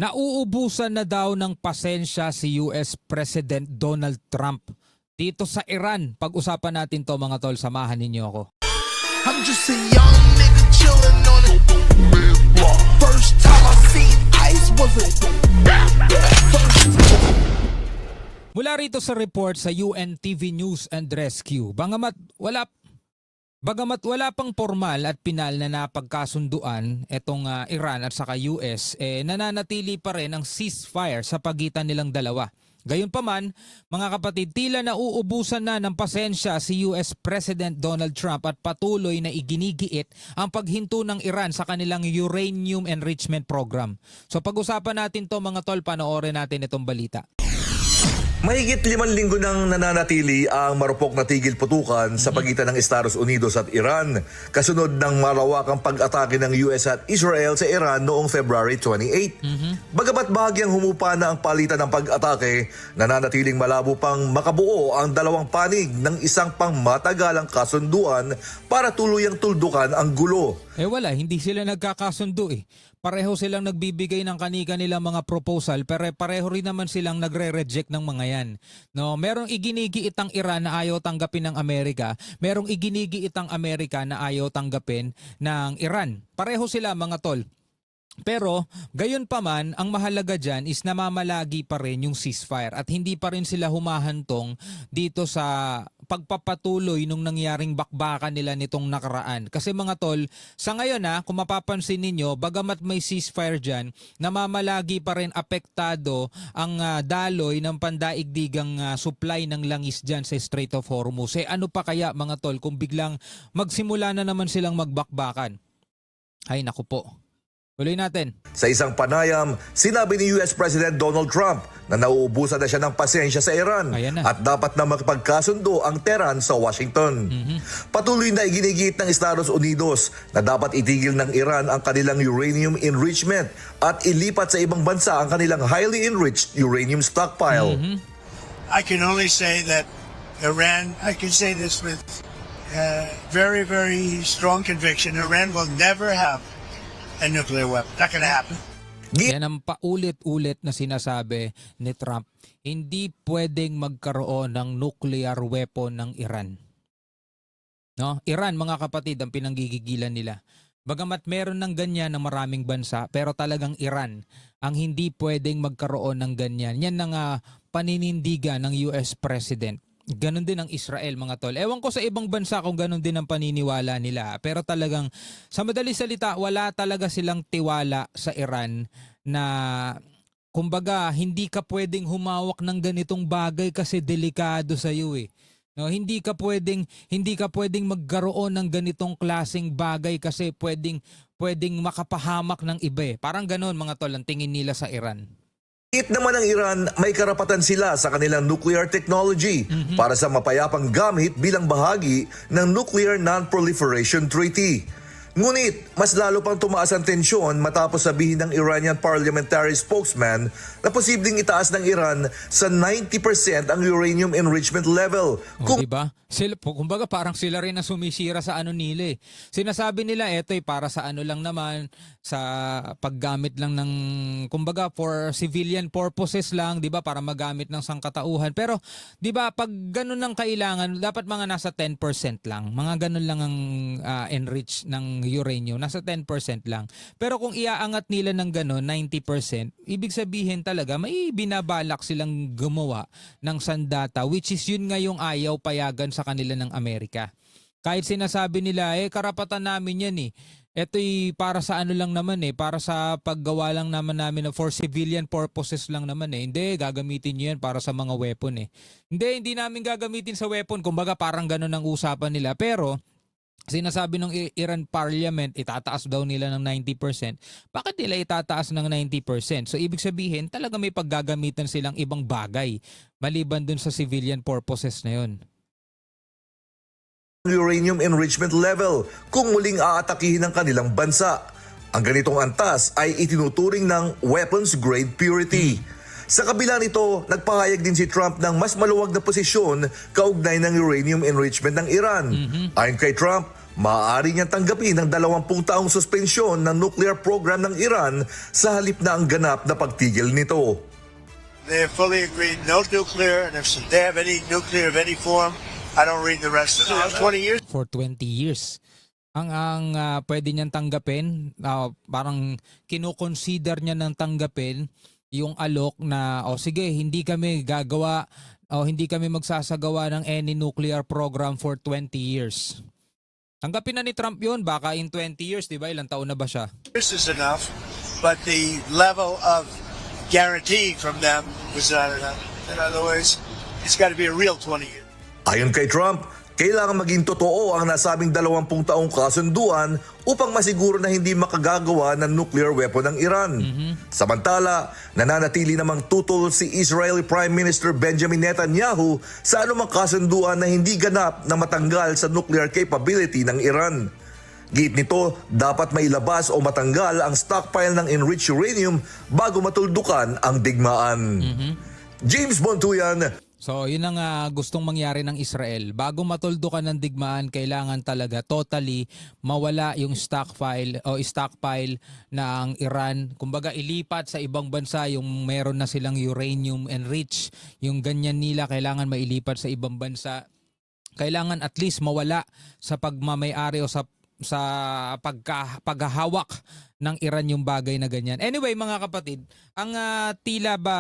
Nauubusan na daw ng pasensya si US President Donald Trump dito sa Iran. Pag-usapan natin to mga tol, samahan ninyo ako. I'm just a young nigga chillin' on it. First time I seen ice was a Mula rito sa report sa UNTV News and Rescue, Bagamat wala pang formal at pinal na napagkasunduan itong Iran at saka US, nananatili pa rin ang ceasefire sa pagitan nilang dalawa. Gayunpaman, mga kapatid, tila nauubusan na ng pasensya si US President Donald Trump at patuloy na iginigiit ang paghinto ng Iran sa kanilang uranium enrichment program. So pag-usapan natin to mga tol, panoorin natin itong balita. Mahigit 5 linggo nang nananatili ang marupok na tigil putukan sa pagitan ng Estados Unidos at Iran, kasunod ng malawakang pag-atake ng US at Israel sa Iran noong February 28. Bagamat bahagyang humupa na ang palitan ng pag-atake, nananatiling malabo pang makabuo ang dalawang panig ng isang pangmatagalang kasunduan para tuluyang tuldukan ang gulo. Wala, hindi sila nagkakasundo eh. Pareho silang nagbibigay ng kani-kanilang mga proposal, pero pareho rin naman silang nagre-reject ng mga yan. No, merong iginigiit ang Iran na ayaw tanggapin ng Amerika, merong iginigiit ang Amerika na ayaw tanggapin ng Iran. Pareho sila mga tol. Pero gayon pa man, ang mahalaga dyan is namamalagi pa rin yung ceasefire at hindi pa rin sila humahantong dito sa pagpapatuloy nung nangyaring bakbakan nila nitong nakaraan. Kasi mga tol, sa ngayon kung mapapansin ninyo, bagamat may ceasefire dyan, namamalagi pa rin apektado ang daloy ng pandaigdigang supply ng langis dyan sa Strait of Hormuz. Ano pa kaya mga tol kung biglang magsimula na naman silang magbakbakan? Ay naku po. Tuloy natin. Sa isang panayam, sinabi ni US President Donald Trump na nauubusan na siya ng pasensya sa Iran at dapat na makipagkasundo ang Tehran sa Washington. Patuloy na iginigit ng Estados Unidos na dapat itigil ng Iran ang kanilang uranium enrichment at ilipat sa ibang bansa ang kanilang highly enriched uranium stockpile. I can only say that Iran, I can say this with very, very strong conviction, Iran will never have a nuclear weapon. Not gonna happen. Yan ang paulit-ulit na sinasabi ni Trump. Hindi pwedeng magkaroon ng nuclear weapon ng Iran. No? Iran, mga kapatid, ang pinanggigigilan nila. Bagamat meron ng ganyan ng maraming bansa, pero talagang Iran ang hindi pwedeng magkaroon ng ganyan. Yan ang paninindigan ng US President. Ganon din ang Israel mga tol. Ewan ko sa ibang bansa kung ganon din ang paniniwala nila. Pero talagang sa madaling salita, wala talaga silang tiwala sa Iran na kumbaga hindi ka pwedeng humawak ng ganitong bagay kasi delikado sa iyo eh. No, hindi ka pwedeng magkaroon ng ganitong klaseng bagay kasi pwedeng makapahamak ng iba eh. Parang ganon mga tol ang tingin nila sa Iran. It naman ng Iran, may karapatan sila sa kanilang nuclear technology para sa mapayapang gamit bilang bahagi ng Nuclear Non-Proliferation Treaty. Ngunit, mas lalo pang tumaas ang tensyon matapos sabihin ng Iranian parliamentary spokesman na posibleng itaas ng Iran sa 90% ang uranium enrichment level. Diba? Kumbaga parang sila rin ang sumisira sa ano nila eh. Sinasabi nila eto'y para sa ano lang naman, sa paggamit lang ng, kumbaga for civilian purposes lang, di ba? Para magamit ng sangkatauhan. Pero, di ba, pag ganun ang kailangan, dapat mga nasa 10% lang. Mga ganun lang ang enrich ng uranium. Nasa 10% lang. Pero kung iaangat nila ng ganun, 90%, ibig sabihin talaga, may binabalak silang gumawa ng sandata, which is yun nga yung ayaw payagan sa kanila ng Amerika. Kahit sinasabi nila, karapatan namin yan eh. Ito'y para sa ano lang naman eh, para sa paggawa lang naman namin for civilian purposes lang naman eh. Hindi, gagamitin nyo yan para sa mga weapon eh. Hindi namin gagamitin sa weapon. Kumbaga parang ganun ang usapan nila. Pero, sinasabi ng Iran Parliament, itataas daw nila ng 90%. Bakit nila itataas ng 90%? So, ibig sabihin, talaga may paggagamitan silang ibang bagay maliban dun sa civilian purposes na yun. Uranium enrichment level kung muling aatakihin ng kanilang bansa. Ang ganitong antas ay itinuturing ng weapons grade purity. Sa kabila nito, nagpahayag din si Trump ng mas maluwag na posisyon kaugnay ng uranium enrichment ng Iran. Ayon kay Trump, maaari niyang tanggapin ang 20 taong suspensyon ng nuclear program ng Iran sa halip na ang ganap na pagtigil nito. They have fully agreed no nuclear, and if they have any nuclear of any form, I don't read the rest of it. 20 years. For 20 years. Ang pwede niyang tanggapin, parang kinoconsider niya ng tanggapin yung alok na, sige, hindi kami gagawa o hindi kami magsasagawa ng any nuclear program for 20 years. Tanggapin na ni Trump yun, baka in 20 years, di ba? Ilang taon na ba siya? This is enough, but the level of guarantee from them was not enough. In other words, it's got to be a real 20 years. Ayon kay Trump, kailangan maging totoo ang nasabing 20 taong kasunduan upang masiguro na hindi makagagawa ng nuclear weapon ng Iran. Samantala, nananatili namang tutol si Israeli Prime Minister Benjamin Netanyahu sa anumang kasunduan na hindi ganap na matanggal sa nuclear capability ng Iran. Giit nito, dapat mailabas o matanggal ang stockpile ng enriched uranium bago matuldukan ang digmaan. James Bontuyan. So, yun ang gustong mangyari ng Israel. Bago matuldukan ng digmaan, kailangan talaga totally mawala yung stockpile ng Iran. Kumbaga, ilipat sa ibang bansa yung meron na silang uranium enriched. Yung ganyan nila, kailangan mailipat sa ibang bansa. Kailangan at least mawala sa pagmamayari o sa paghahawak ng Iran yung bagay na ganyan. Anyway, mga kapatid, ang tila ba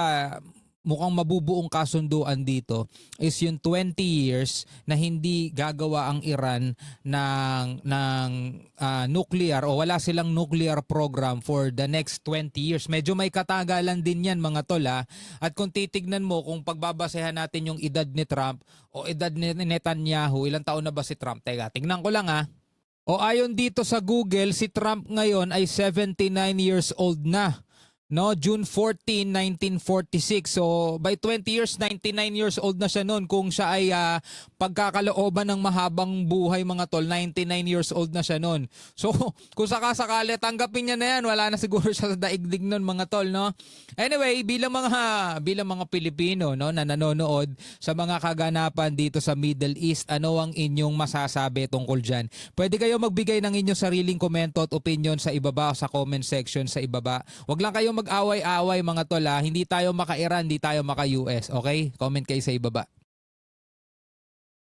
mukhang mabubuong kasunduan dito is yung 20 years na hindi gagawa ang Iran ng nuclear o wala silang nuclear program for the next 20 years. Medyo may katagalan din yan, mga tol, ha? At kung titignan mo, kung pagbabasehan natin yung edad ni Trump o edad ni Netanyahu, ilang taon na ba si Trump? Teka, tignan ko lang, ha? O ayon dito sa Google, si Trump ngayon ay 79 years old na. No, June 14, 1946. So by 20 years, 99 years old na siya noon. Kung siya ay pagkakalooban ng mahabang buhay, mga tol, 99 years old na siya noon. So kung sakasakali, tanggapin niya na yan. Wala na siguro siya sa daigdig noon, mga tol, no? Anyway, bilang mga Pilipino, no, na nanonood sa mga kaganapan dito sa Middle East, ano ang inyong masasabi tungkol dyan? Pwede kayo magbigay ng inyong sariling komento at opinion sa ibaba, sa comment section sa ibaba. Wag lang kayo mag-away-away, mga tol, ha? Hindi tayo maka-Iran, hindi tayo maka-US, okay? Comment kayo sa ibaba.